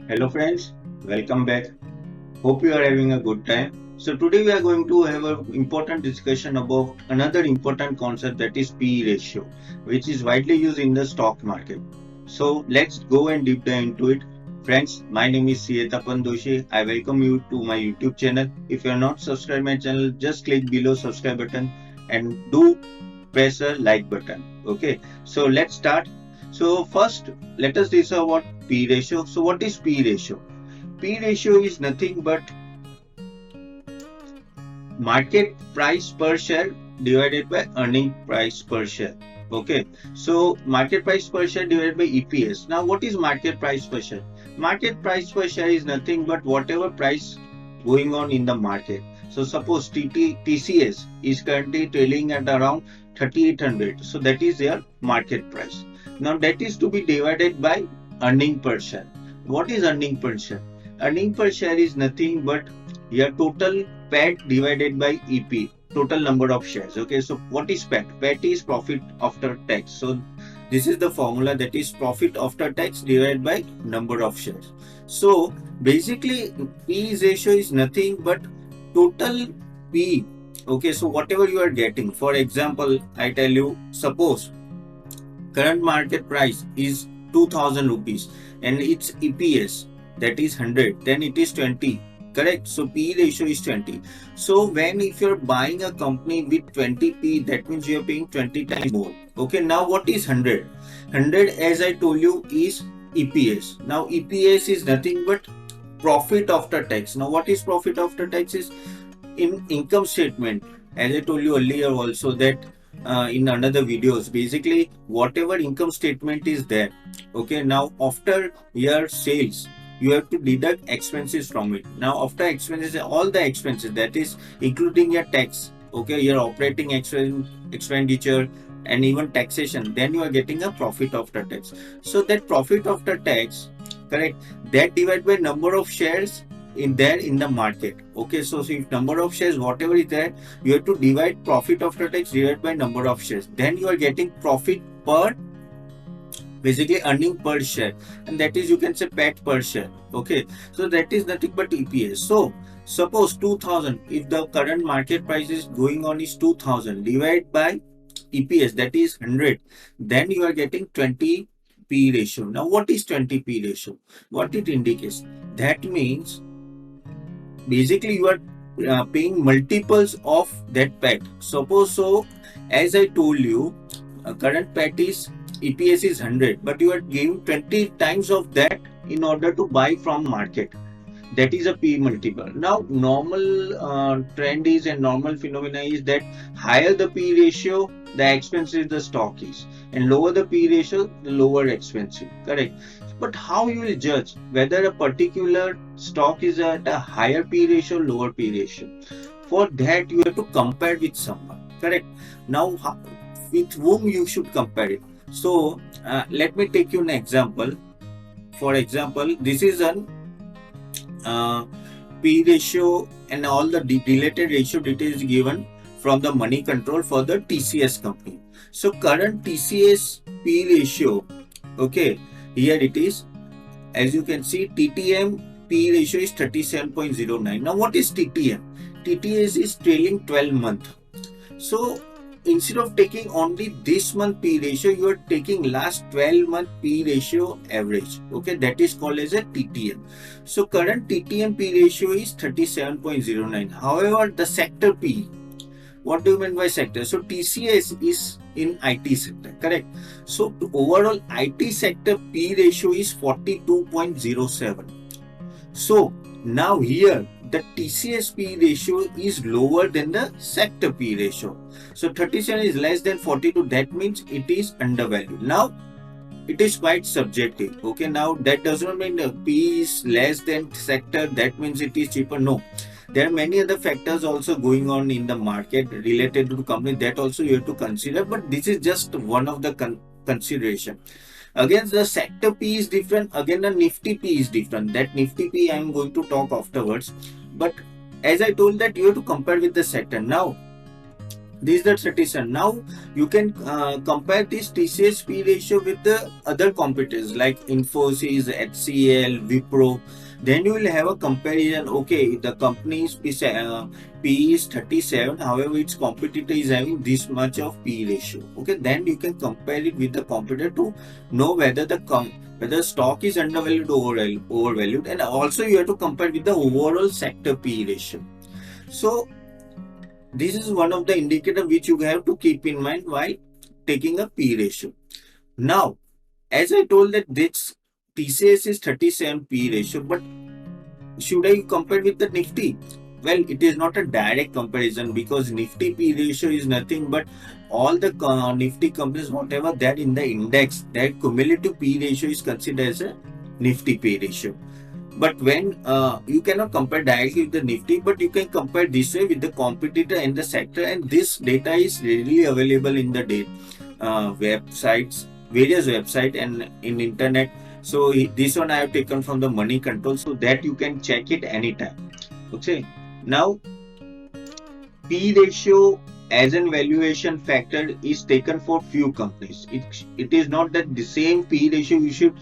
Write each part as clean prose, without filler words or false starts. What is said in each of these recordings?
Hello friends, welcome back. Hope you are having a good time. So today we are going to have an important discussion about another important concept, that is PE ratio, which is widely used in the stock market. So let's go and deep dive into it. Friends, my name is Tapan Doshi. I welcome you to my YouTube channel. If you are not subscribed my channel, just click below subscribe button and do press a like button. Okay, so let's start. So first, let us discuss about P ratio. So what is P ratio? P ratio is nothing but market price per share divided by earning price per share. Okay, so market price per share divided by EPS. Now what is market price per share? Market price per share is nothing but whatever price going on in the market. So suppose TCS is currently trading at around 3800, so that is their market price. Now that is to be divided by earning per share. What is earning per share? Earning per share is nothing but your total PAT divided by EP, total number of shares. Okay, so what is PAT? PAT is profit after tax. So this is the formula, that is profit after tax divided by number of shares. So basically P ratio is nothing but total P. Okay, so whatever you are getting, for example, I tell you, suppose current market price is 2000 rupees and its EPS, that is 100, then it is 20. Correct? So P ratio is 20. So when if you're buying a company with 20 P, that means you're paying 20 times more. Okay, now what is 100? 100, as I told you, is EPS. Now EPS is nothing but profit after tax. Now what is profit after tax? Is in income statement, as I told you earlier also, that in another videos, basically whatever income statement is there, okay, now after your sales you have to deduct expenses from it. Now after expenses, all the expenses, that is including your tax, okay, your operating expenditure and even taxation, then you are getting a profit after tax. So that profit after tax, correct, that divided by number of shares in the market. Okay, so if number of shares whatever is there, you have to divide profit after tax divided by number of shares, then you are getting profit per, basically earning per share, and that is, you can say, PAT per share. Okay, so that is nothing but EPS. So suppose 2000, if the current market price is going on is 2000, divide by EPS, that is 100, then you are getting 20 P ratio. Now what is 20 P ratio? What it indicates? That means basically you are paying multiples of that PAT. Suppose, so as I told you, current PAT is EPS is 100, but you are giving 20 times of that in order to buy from market. That is a P multiple. Now normal trend is, and normal phenomena is, that higher the P ratio, the expensive the stock is, and lower the P ratio, the lower expensive. Correct? But how you will judge whether a particular stock is at a higher P ratio, lower P ratio? For that you have to compare with someone. Correct? Now with whom you should compare it? So let me take you an example. For example, this is an P ratio and all the related ratio details given from the money control for the TCS company. So current TCS P ratio, okay, here it is. As you can see, TTM P ratio is 37.09. Now what is TTM? TTS is trailing 12 month. So instead of taking only this month P ratio, you are taking last 12 month P ratio average. Okay, that is called as a TTM. So current TTM P ratio is 37.09. However, the sector P, what do you mean by sector? So TCS is in IT sector, correct? So overall IT sector P ratio is 42.07. So now here the TCS P ratio is lower than the sector P ratio. So 37 is less than 42. That means it is undervalued. Now it is quite subjective. Okay, now that does not mean the P is less than sector, that means it is cheaper. No, there are many other factors also going on in the market related to company, that also you have to consider, but this is just one of the consideration. Again, the sector P is different. Again, the Nifty P is different. That Nifty P I am going to talk afterwards. But as I told, that you have to compare with the sector. Now This is the 37. Now you can compare this TCS P ratio with the other competitors like Infosys, HCL, Wipro. Then you will have a comparison. Okay, the company's P is 37. However, its competitor is having this much of P ratio. Okay, then you can compare it with the competitor to know whether whether stock is undervalued or overvalued, and also you have to compare with the overall sector P ratio. So this is one of the indicator which you have to keep in mind while taking a P ratio. Now, as I told that this TCS is 37 P ratio, but should I compare with the Nifty? Well, it is not a direct comparison because Nifty P ratio is nothing but all the Nifty companies, whatever that in the index, that cumulative P ratio is considered as a Nifty P ratio. But when you cannot compare directly with the Nifty, but you can compare this way with the competitor and the sector, and this data is readily available in the websites, various websites and in internet. So this one I have taken from the Money Control, so that you can check it anytime. Okay. Now P ratio as an valuation factor is taken for few companies. It is not that the same P ratio you should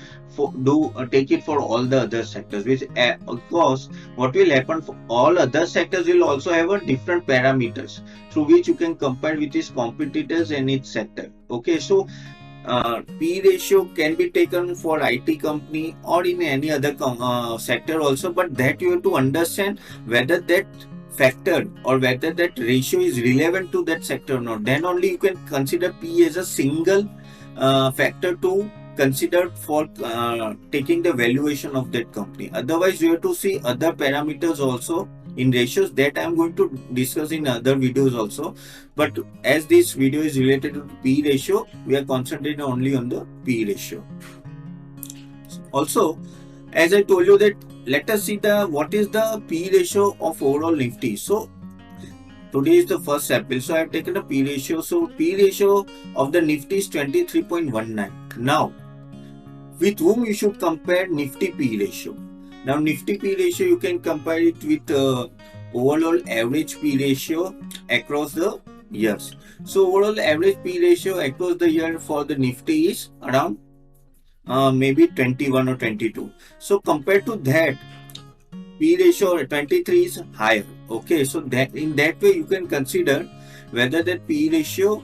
take it for all the other sectors. Which of course, what will happen for all other sectors will also have a different parameters through which you can compare with its competitors and its sector. Okay, so P ratio can be taken for IT company or in any other sector also, but that you have to understand whether that factor or whether that ratio is relevant to that sector or not. Then only you can consider P as a single factor to consider for taking the valuation of that company. Otherwise, you have to see other parameters also in ratios that I am going to discuss in other videos also. But as this video is related to P ratio, we are concentrating only on the P ratio. Also, as I told you that let us see what is the P ratio of overall Nifty. So today is the 1st April, so I have taken a P ratio. So P ratio of the Nifty is 23.19. Now, with whom you should compare Nifty P ratio? Now Nifty P ratio you can compare it with overall average P ratio across the years. So overall average P ratio across the year for the Nifty is around maybe 21 or 22. So compared to that, P ratio 23 is higher. Okay, so that in that way you can consider whether that P ratio,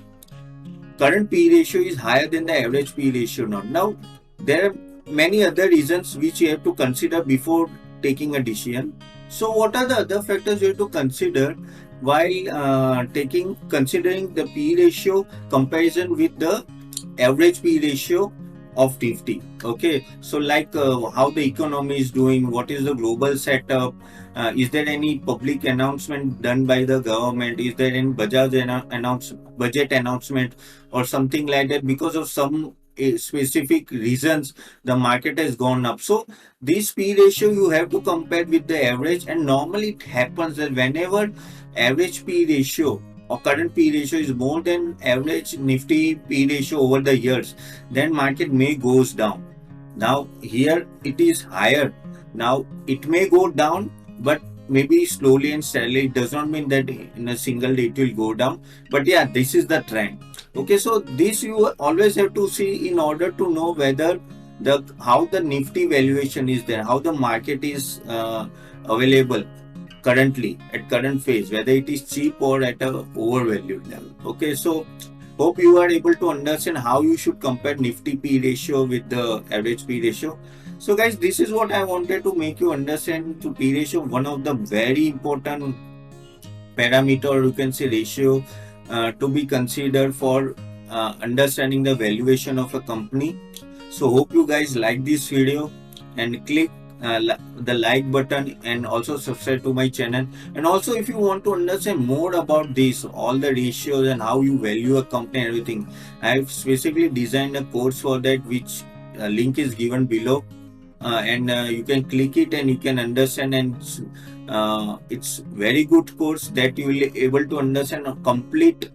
current P ratio is higher than the average P ratio or not. Now there are many other reasons which you have to consider before taking a decision. So what are the other factors you have to consider while considering the P ratio comparison with the average P ratio of Nifty? Okay, so like how the economy is doing, what is the global setup, is there any public announcement done by the government, is there any budget announcement or something like that, because of some specific reasons the market has gone up. So this P ratio you have to compare with the average, and normally it happens that whenever average P ratio or current P ratio is more than average Nifty P ratio over the years, then market may goes down. Now here it is higher. Now it may go down, but maybe slowly and steadily. It does not mean that in a single day it will go down, but yeah, this is the trend. Okay, so this you always have to see in order to know whether how the Nifty valuation is there, how the market is available currently at current phase, whether it is cheap or at a overvalued level. Okay, so hope you are able to understand how you should compare Nifty P ratio with the average P ratio. So guys, this is what I wanted to make you understand. To P ratio, one of the very important parameter, or you can say ratio, to be considered for understanding the valuation of a company. So hope you guys like this video and click the like button and also subscribe to my channel. And also if you want to understand more about this, all the ratios and how you value a company and everything, I have specifically designed a course for that, which link is given below, and you can click it and you can understand, and it's very good course that you will be able to understand a complete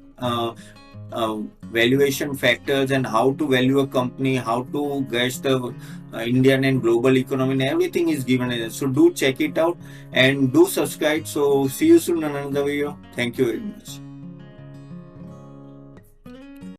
valuation factors and how to value a company, how to gauge the Indian and global economy, and everything is given in it. So do check it out and do subscribe. So see you soon in another video. Thank you very much.